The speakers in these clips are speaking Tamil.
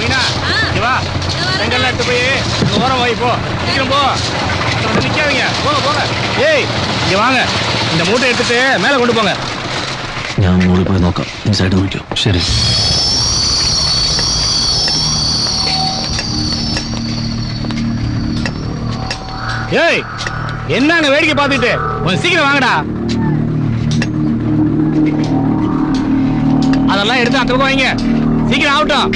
மீனா இங்க வா. செங்கல்லாம் எடுத்து போய் அங்க ஓரம் வை போ. சீக்கிரம் போ. அங்க வந்து நிக்காதீங்க. போங்க போங்க. ஏய் இங்க வாங்க. இந்த மூட்டை எடுத்துட்டு மேல கொண்டு போங்க. ഞാൻ മുകളിൽ പോയി നോക്കാം. ഈ സൈഡ് നോക്കിയോ? ശരി. ஏய் என்னங்க வேடிக்கை பார்த்துட்டு கொஞ்சம் சீக்கிரம் வாங்கடா. அதெல்லாம் எடுத்து அந்த பக்கம் வைங்க. சீக்கிரம் ஆகட்டும்.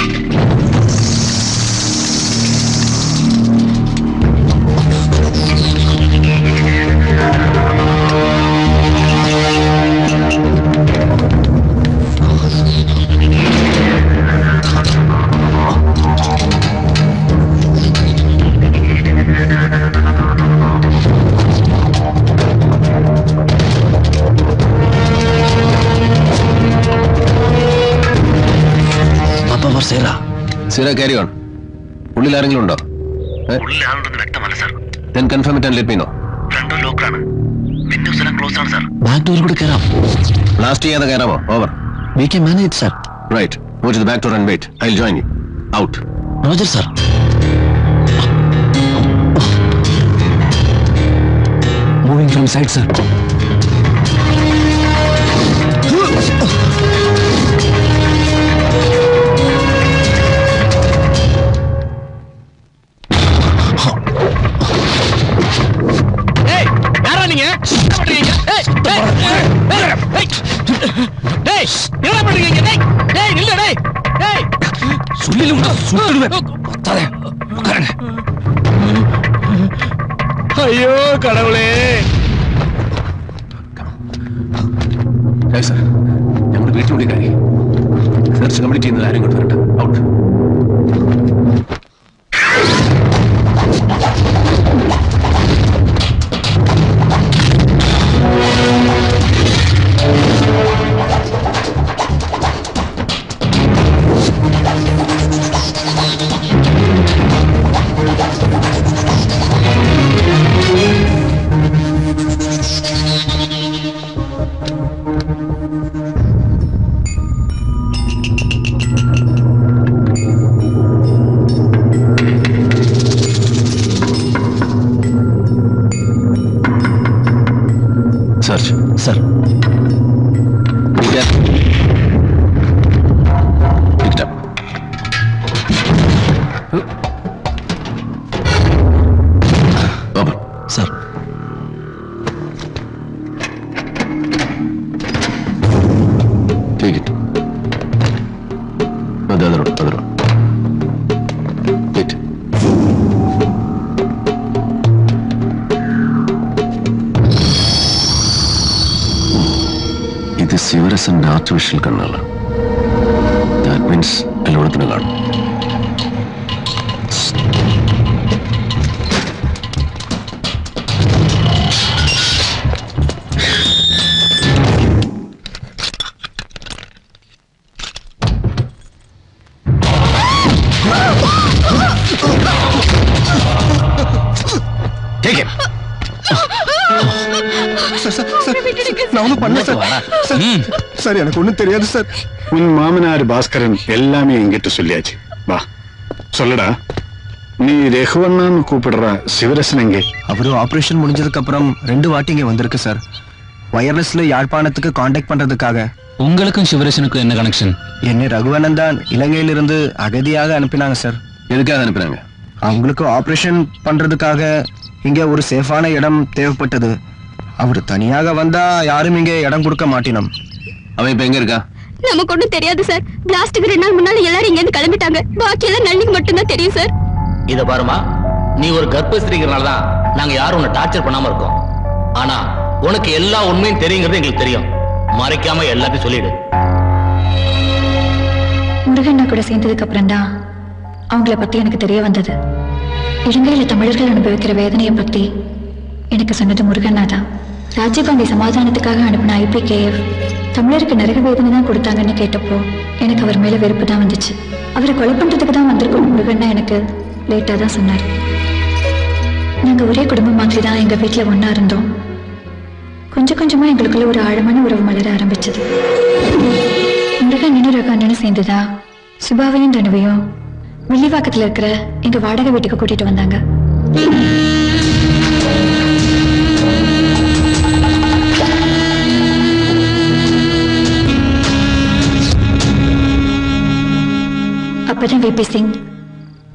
Sira, carry on. ഉള്ളിൽ ആരെങ്കിലും ഉണ്ടോ? ഉള്ളിൽ ആളുണ്ടെന്ന് വ്യക്തമല്ല sir. Then confirm it and let me know. Front lock ആണ്. വിൻഡോസ് എല്ലാം ക്ലോസ് ആണ് സർ. ബാക്ക് ഡോർ കൂടെ കയറാം. ബ്ലാസ്റ്റ് ചെയ്യാതെ കയറാമോ? Over. We can manage, sir. Right. Go to the back door and wait. I'll join you. Out. Roger, sir. Moving from side, sir. ஐயோ கடவுளே. സാർ ഞങ്ങളുടെ വീട്ടിനുള്ളിൽ കാര്യം സെർച്ച് കംപ്ലീറ്റ് ചെയ്യുന്നത് ആരും കൊണ്ട് വരട്ടെ. Out. Search. Sir. Yeah. Pick it up. Open. Sir. Take it. No, the other one. Other one. Wait. ഇത് ശിവരസന്റെ ആർട്ടിഫിഷ്യൽ കണ്ണാണ്. ദാറ്റ് മീൻസ് എല്ലായിടത്തിനും കാണും. Take him. நான் ஒன்றும் பண்ணல சார். சார் எனக்கு ஒன்றும் தெரியாது சார். உன் மாமனார் பாஸ்கரன் எல்லாமே என்கிட்ட சொல்லியாச்சு. வா சொல்லடா. நீ ரகுவண்ணான்னு கூப்பிடுற சிவரசன் எங்கே? அவரும் ஆபரேஷன் முடிஞ்சதுக்கு அப்புறம் 2 வாட்டி இங்க வந்திருக்கு சார். வயர்லெஸ்ல யாழ்ப்பாணத்துக்கு காண்டாக்ட் பண்றதுக்காக. உங்களுக்கும் சிவரசனுக்கும் என்ன கனெக்ஷன்? என்னை ரகுவண்ணன் தான் இலங்கையிலிருந்து அகதியாக அனுப்பினாங்க சார். எதுக்காக அனுப்புறாங்க? அவங்களுக்கு ஆபரேஷன் பண்றதுக்காக இங்க ஒரு சேஃபான இடம் தேவைப்பட்டது. அவர் தனியாக வந்தா யாரும் இங்க இடம் கொடுக்க மாட்டினோம். அவன் இப்ப எங்க இருக்கா? நமக்கு ஒண்ணும் தெரியாது சார். பிளாஸ்டுக்கு 2 நாள் முன்னால எல்லாரும் இங்க இருந்து கிளம்பிட்டாங்க. பாக்கி எல்லாம் நளினிக்கு மட்டும் தான் தெரியும் சார். இத பாருமா, நீ ஒரு கர்ப்பஸ்திரிங்கிறனால தான் நாங்க யாரும் உன்னை டார்ச்சர் பண்ணாம இருக்கோம். ஆனா உனக்கு எல்லா உண்மையும் தெரியுங்கிறது எங்களுக்கு தெரியும். மறைக்காம எல்லாத்தையும் சொல்லிடு. முருகண்ணா கூட சேர்ந்ததுக்கு அப்புறம் தான் அவங்கள பத்தி எனக்கு தெரிய வந்தது. இலங்கையில தமிழர்கள் அனுபவிக்கிற வேதனையை பத்தி எனக்கு சொன்னது முருகண்ணா தான். ராஜீவ்காந்தி சமாதானத்துக்காக அனுப்பின IPKF தமிழருக்கு நரக வேதனை தான் கொடுத்தாங்கன்னு கேட்டப்போ எனக்கு அவர் மேல வெறுப்பு தான் வந்துச்சு. அவரை கொலை பண்றதுக்கு தான் வந்திருக்கோம் முருகண்ணா எனக்கு லேட்டா தான் சொன்னார். நாங்க ஒரே குடும்பம் மாதிரி தான் எங்க வீட்டுல ஒன்னா இருந்தோம். கொஞ்சம் கொஞ்சமா எங்களுக்குள்ள ஒரு ஆழமான உறவு மலர ஆரம்பிச்சது. முருகன் இன்னொரு அண்ணனும் சேர்ந்துதா சுபாவையும் தனுவையும் வில்லிவாக்கத்துல இருக்கிற எங்க வாடகை வீட்டுக்கு கூட்டிட்டு வந்தாங்க. அப்பதான் VP சிங்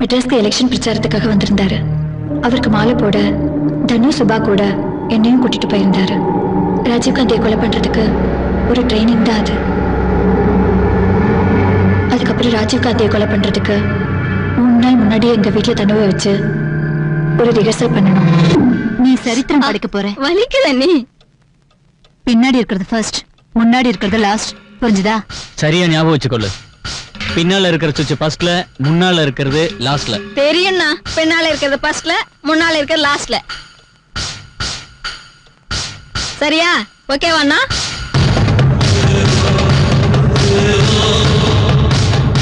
மெட்ராஸ்க்கு எலெக்ஷன் பிரச்சாரத்துக்காக வந்திருந்தாரு. அவருக்கு மாலை போட தனு சுபா கூட என்னையும் கூட்டிட்டு போயிருந்தாரு. ராஜீவ்காந்தியை கொலை பண்றதுக்கு ஒரு ட்ரைனிங் தான் அது. அதுக்கப்புறம் ராஜீவ்காந்தியை கொலை பண்றதுக்கு 3 நாள் முன்னாடியே எங்க வீட்டுல தனுவை வச்சு ஒரு ரிஹர்சல் பண்ணணும். நீ சரித்திரம் படிக்க போற. வலிக்குத நீ. பின்னாடி இருக்கிறது ஃபர்ஸ்ட், முன்னாடி இருக்கிறது லாஸ்ட். புரிஞ்சுதா? சரியா ஞாபகம் வச்சுக்கொள்ளு. பின்னால இருக்கிற சுவிட்ச் ஃபர்ஸ்ட்ல, முன்னால இருக்கிறது லாஸ்ட்ல. தெரியும்னா பின்னால இருக்கிறது ஃபர்ஸ்ட்ல, முன்னால இருக்கிறது லாஸ்ட்ல. சரியா? ஓகேவாண்ணா?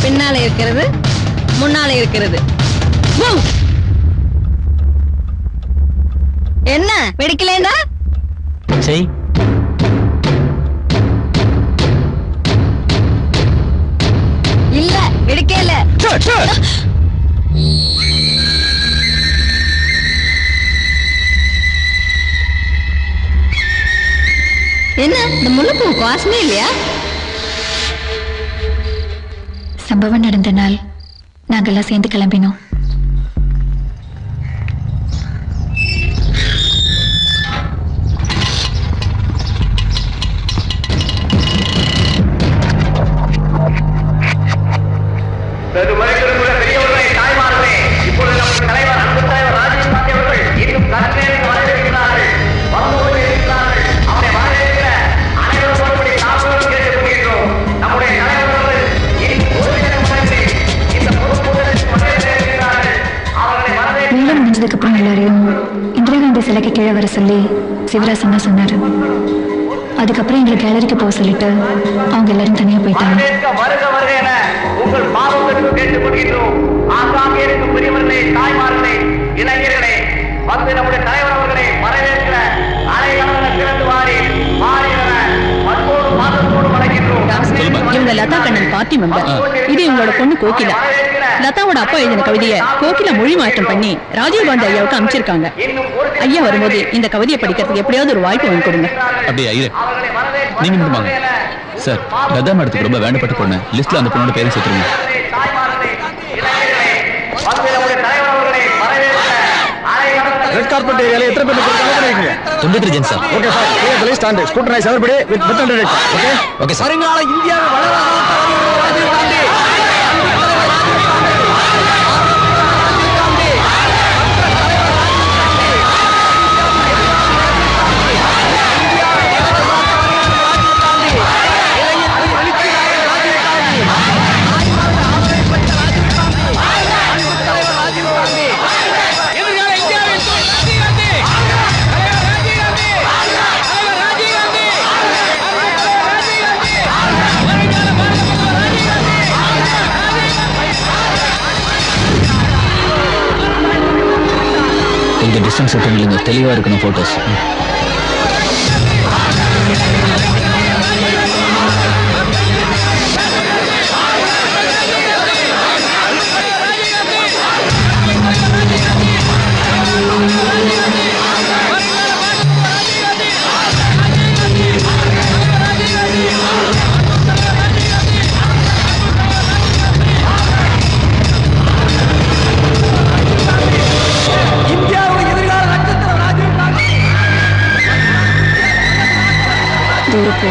பின்னால இருக்கிறது, முன்னால இருக்கிறது. என்ன வெடிக்கலேண்டா? சரி, இல்ல வெடிக்கல. என்ன இந்த முல்லைப்பூ வாசமே இல்லையா? சம்பவம் நடந்த நாள் நாங்கெல்லாம் சேர்ந்து கிளம்பினோம். பெரியவர்களே, தாய்மார்களே, இப்பொழுது நமது தலைவர் அன்பு தலைவர் ராஜீவ்காந்தி அவர்கள் இன்னும் கலெக்டரேட்டுக்கு வரவேற்கிறார்கள். வந்து கொண்டிருக்கிறார்கள். அவரை வரவேற்கிற அனைவரும் மறுபடி நாங்களும் கேட்டுக் கொள்கிறோம். நம்முடைய தலைவர் அவர்கள் இன்னும் ஒரு சில மணிகளில் இந்த பொதுக்கூட்டத்திற்கு வரவேற்கிறார்கள். அவர்களை வரவேற்க வேலை முடிஞ்சதுக்கு அப்புறம் எல்லாரையும் இந்திரா காந்தி சிலைக்கு கீழே வர சொல்லி சிவராசன் தான் சொன்னாரு. அதுக்கப்புறம் எங்களை கேலரிக்கு போக சொல்லிட்டு அவங்க எல்லாரும் தனியா போயிட்டாங்க. வருக வருக என உங்கள் பாவங்களுக்கு கேட்டுக் கொள்கிறோம். ஆங்காங்கே இருக்கும் பெரியவர்களே, தாய்மார்களே, இளைஞர்களே, வந்து நம்முடைய தலைவர் அவர்களை வரவேற்கிற அனைவரும் திறந்து வாரி மற்றோடு பாதத்தோடு வணங்குகிறோம். இவங்க லதா கண்ணன் பார்ட்டி மெம்பர். இது இவங்களோட பொண்ணு கோகிலா. லதாவோட அப்பா எழுதின கவிதையை கோகிலா மொழி மாற்றம் பண்ணி ராஜீவ்காந்தி ஐயாவுக்கு அமைச்சிருக்காங்க. ஐயா வரும்போது இந்த கவிதையை படிக்கிறதுக்கு எப்படியாவது ஒரு வாய்ப்பு வாங்கி கொடுங்க. அப்படியே ஐயரே, நீங்க மட்டும் வாங்க. சார், லதா மேடத்துக்கு ரொம்ப வேண்டப்பட்ட பொண்ணு. லிஸ்ட்ல அந்த பொண்ணோட பேரை சேர்த்துருங்க. ரெட் கார்பெட் ஏரியால எத்தனை பேர் இருக்காங்க? 93 ஜென் sir. Okay sir. Clear the list and scrutinise everybody with method direct. Okay okay sir. வருங்கால இந்தியாவை வளராத ராஜீவ்காந்தி. கொஞ்சம் டிஸ்டன்ஸ் எடுத்துங்க, தெளிவா இருக்கணும் போட்டோஸ். தூரப்போ,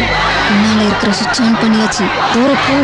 முன்னால இருக்கிற சுவிட்ச் ஆன் பண்ணியாச்சு. தூரப்போ.